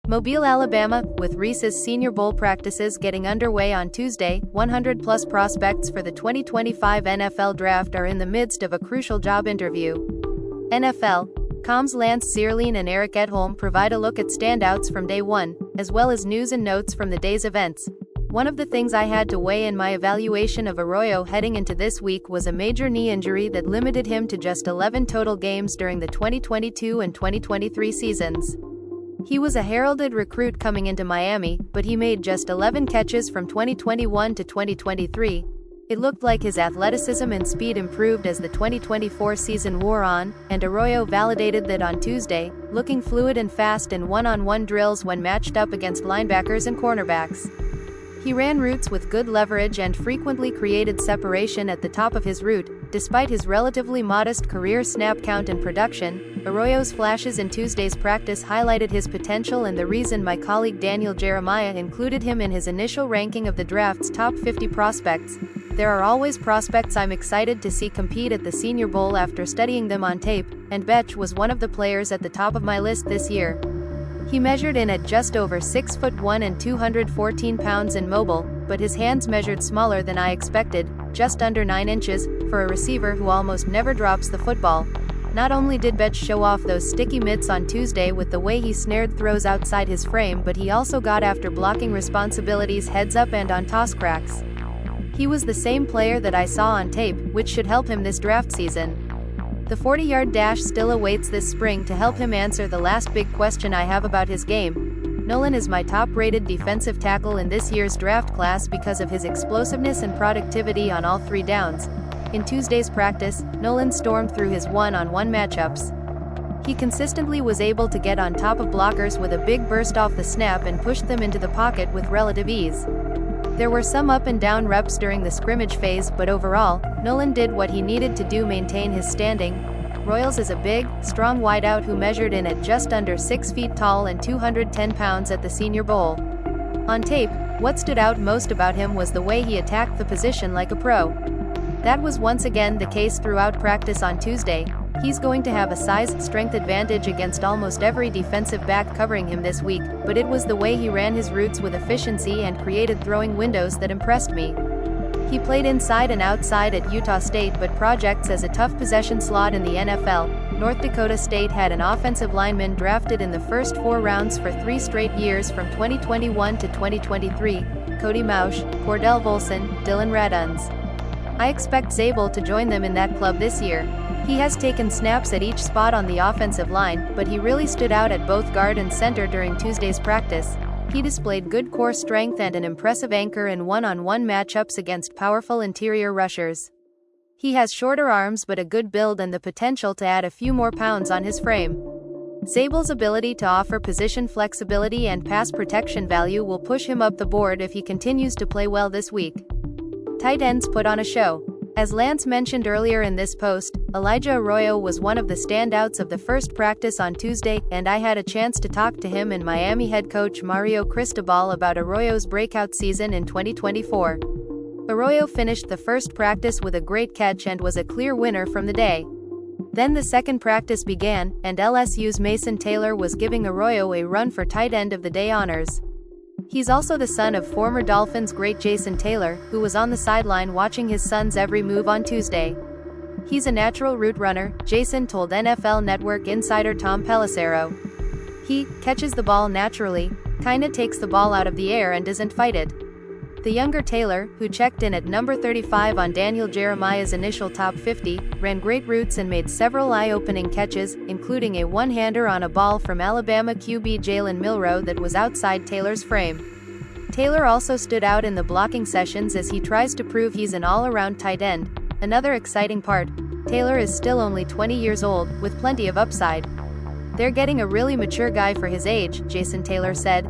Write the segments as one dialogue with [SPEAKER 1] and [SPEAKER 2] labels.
[SPEAKER 1] Mobile, Alabama, with Reese's Senior Bowl practices getting underway on Tuesday, 100-plus prospects for the 2025 NFL Draft are in the midst of a crucial job interview. NFL.com's Lance Zierlein and Eric Edholm provide a look at standouts from day one, as well as news and notes from the day's events. One of the things I had to weigh in my evaluation of Arroyo heading into this week was a major knee injury that limited him to just 11 total games during the 2022 and 2023 seasons. He was a heralded recruit coming into Miami, but he made just 11 catches from 2021 to 2023. It looked like his athleticism and speed improved as the 2024 season wore on, and Arroyo validated that on Tuesday, looking fluid and fast in one-on-one drills when matched up against linebackers and cornerbacks. He ran routes with good leverage and frequently created separation at the top of his route. Despite his relatively modest career snap count and production, Arroyo's flashes in Tuesday's practice highlighted his potential and the reason my colleague Daniel Jeremiah included him in his initial ranking of the draft's top 50 prospects. There are always prospects I'm excited to see compete at the Senior Bowl after studying them on tape, and Bech was one of the players at the top of my list this year. He measured in at just over 6'1" and 214 pounds in mobile, but his hands measured smaller than I expected, just under 9 inches, for a receiver who almost never drops the football. Not only did Bech show off those sticky mitts on Tuesday with the way he snared throws outside his frame, but he also got after blocking responsibilities heads up and on toss cracks. He was the same player that I saw on tape, which should help him this draft season. The 40-yard dash still awaits this spring to help him answer the last big question I have about his game. Nolan is my top-rated defensive tackle in this year's draft class because of his explosiveness and productivity on all 3 downs. In Tuesday's practice, Nolan stormed through his one-on-one matchups. He consistently was able to get on top of blockers with a big burst off the snap and pushed them into the pocket with relative ease. There were some up and down reps during the scrimmage phase, but overall, Nolan did what he needed to do maintain his standing. Royals is a big, strong wideout who measured in at just under 6 feet tall and 210 pounds at the Senior Bowl. On tape, what stood out most about him was the way he attacked the position like a pro. That was once again the case throughout practice on Tuesday. He's going to have a size-strength advantage against almost every defensive back covering him this week, but it was the way he ran his routes with efficiency and created throwing windows that impressed me. He played inside and outside at Utah State but projects as a tough possession slot in the NFL. North Dakota State had an offensive lineman drafted in the first 4 rounds for 3 straight years from 2021 to 2023, Cody Mauch, Cordell Volson, Dylan Raduns. I expect Zabel to join them in that club this year. He has taken snaps at each spot on the offensive line, but he really stood out at both guard and center during Tuesday's practice. He displayed good core strength and an impressive anchor in one-on-one matchups against powerful interior rushers. He has shorter arms but a good build and the potential to add a few more pounds on his frame. Zabel's ability to offer position flexibility and pass protection value will push him up the board if he continues to play well this week. Tight ends put on a show. As Lance mentioned earlier in this post, Elijah Arroyo was one of the standouts of the first practice on Tuesday, and I had a chance to talk to him and Miami head coach Mario Cristobal about Arroyo's breakout season in 2024. Arroyo finished the first practice with a great catch and was a clear winner from the day. Then the second practice began, and LSU's Mason Taylor was giving Arroyo a run for tight end of the day honors. He's also the son of former Dolphins great Jason Taylor, who was on the sideline watching his son's every move on Tuesday. He's a natural route runner, Jason told NFL Network insider Tom Pelissero. He catches the ball naturally, kinda takes the ball out of the air and doesn't fight it. The younger Taylor, who checked in at number 35 on Daniel Jeremiah's initial top 50, ran great routes and made several eye-opening catches, including a one-hander on a ball from Alabama QB Jalen Milroe that was outside Taylor's frame. Taylor also stood out in the blocking sessions as he tries to prove he's an all-around tight end. Another exciting part, Taylor is still only 20 years old, with plenty of upside. They're getting a really mature guy for his age, Jason Taylor said.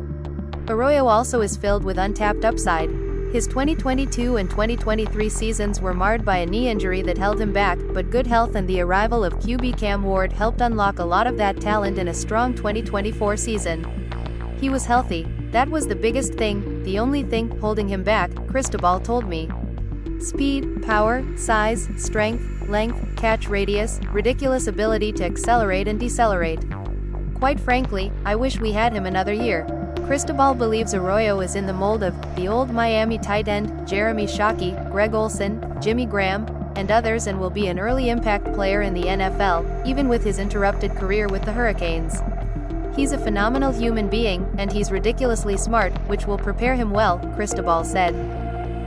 [SPEAKER 1] Arroyo also is filled with untapped upside. His 2022 and 2023 seasons were marred by a knee injury that held him back, but good health and the arrival of QB Cam Ward helped unlock a lot of that talent in a strong 2024 season. He was healthy. That was the biggest thing, the only thing holding him back, Cristobal told me. Speed, power, size, strength, length, catch radius, ridiculous ability to accelerate and decelerate. Quite frankly, I wish we had him another year. Cristobal believes Arroyo is in the mold of the old Miami tight end, Jeremy Shockey, Greg Olsen, Jimmy Graham, and others, and will be an early impact player in the NFL, even with his interrupted career with the Hurricanes. He's a phenomenal human being, and he's ridiculously smart, which will prepare him well, Cristobal said.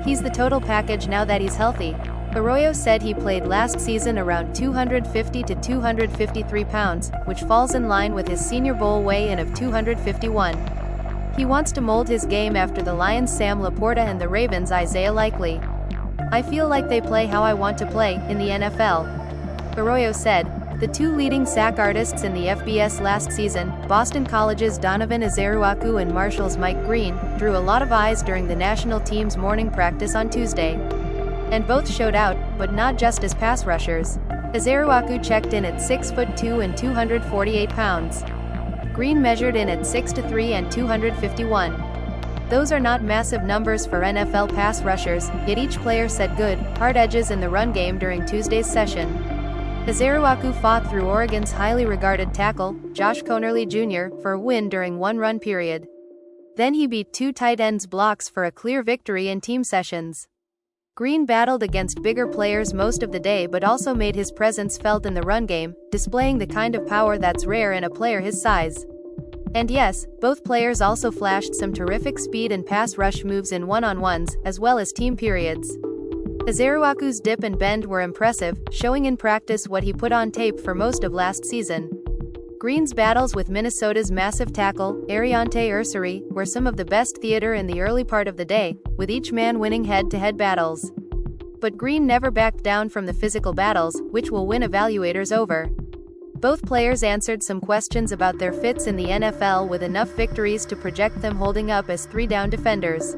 [SPEAKER 1] He's the total package now that he's healthy. Arroyo said he played last season around 250 to 253 pounds, which falls in line with his Senior Bowl weigh-in of 251. He wants to mold his game after the Lions' Sam Laporta and the Ravens' Isaiah Likely. I feel like they play how I want to play, in the NFL. Arroyo said. The two leading sack artists in the FBS last season, Boston College's Donovan Ezeruaku and Marshall's Mike Green, drew a lot of eyes during the national team's morning practice on Tuesday. And both showed out, but not just as pass rushers. Ezeruaku checked in at 6'2" and 248 pounds. Green measured in at 6'3" and 251. Those are not massive numbers for NFL pass rushers, yet each player set good, hard edges in the run game during Tuesday's session. Ezeruaku fought through Oregon's highly regarded tackle, Josh Conerly Jr., for a win during one run period. Then he beat two tight ends' blocks for a clear victory in team sessions. Green battled against bigger players most of the day but also made his presence felt in the run game, displaying the kind of power that's rare in a player his size. And yes, both players also flashed some terrific speed and pass rush moves in one-on-ones, as well as team periods. Ezeruaku's dip and bend were impressive, showing in practice what he put on tape for most of last season. Green's battles with Minnesota's massive tackle, Ariante Ursary, were some of the best theater in the early part of the day, with each man winning head-to-head battles. But Green never backed down from the physical battles, which will win evaluators over. Both players answered some questions about their fits in the NFL with enough victories to project them holding up as three-down defenders.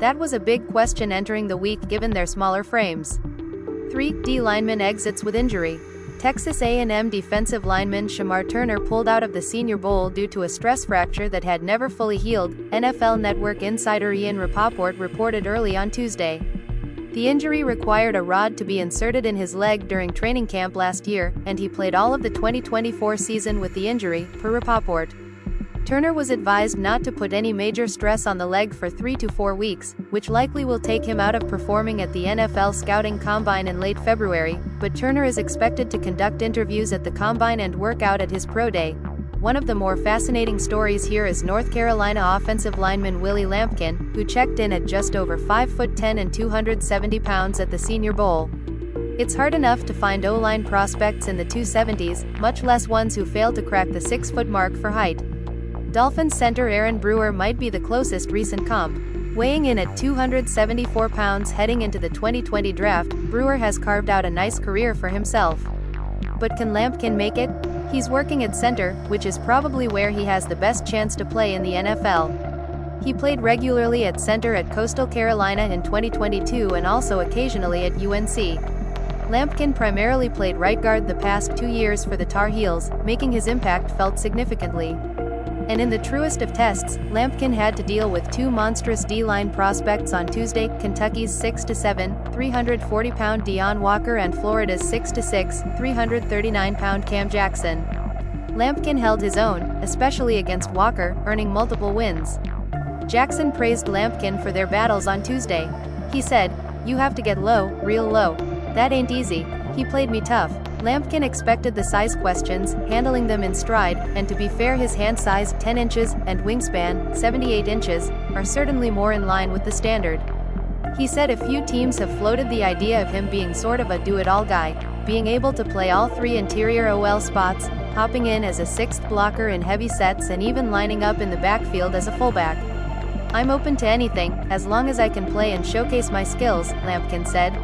[SPEAKER 1] That was a big question entering the week given their smaller frames. 3 D lineman exits with injury. Texas A&M defensive lineman Shamar Turner pulled out of the Senior Bowl due to a stress fracture that had never fully healed, NFL Network insider Ian Rapoport reported early on Tuesday. The injury required a rod to be inserted in his leg during training camp last year, and he played all of the 2024 season with the injury, per Rapoport. Turner was advised not to put any major stress on the leg for 3 to 4 weeks, which likely will take him out of performing at the NFL Scouting Combine in late February, but Turner is expected to conduct interviews at the Combine and work out at his pro day. One of the more fascinating stories here is North Carolina offensive lineman Willie Lampkin, who checked in at just over 5'10" and 270 pounds at the Senior Bowl. It's hard enough to find O-line prospects in the 270s, much less ones who fail to crack the 6-foot mark for height. Dolphins center Aaron Brewer might be the closest recent comp. Weighing in at 274 pounds heading into the 2020 draft, Brewer has carved out a nice career for himself. But can Lampkin make it? He's working at center, which is probably where he has the best chance to play in the NFL. He played regularly at center at Coastal Carolina in 2022 and also occasionally at UNC. Lampkin primarily played right guard the past 2 years for the Tar Heels, making his impact felt significantly. And in the truest of tests, Lampkin had to deal with two monstrous D-line prospects on Tuesday, Kentucky's 6'7", 340-pound Deion Walker and Florida's 6'6", 339-pound Cam Jackson. Lampkin held his own, especially against Walker, earning multiple wins. Jackson praised Lampkin for their battles on Tuesday. He said, "You have to get low, real low. That ain't easy. He played me tough." Lampkin expected the size questions, handling them in stride, and to be fair, his hand size, 10 inches, and wingspan, 78 inches, are certainly more in line with the standard. He said a few teams have floated the idea of him being sort of a do-it-all guy, being able to play all 3 interior OL spots, hopping in as a 6th blocker in heavy sets and even lining up in the backfield as a fullback. "I'm open to anything, as long as I can play and showcase my skills," Lampkin said.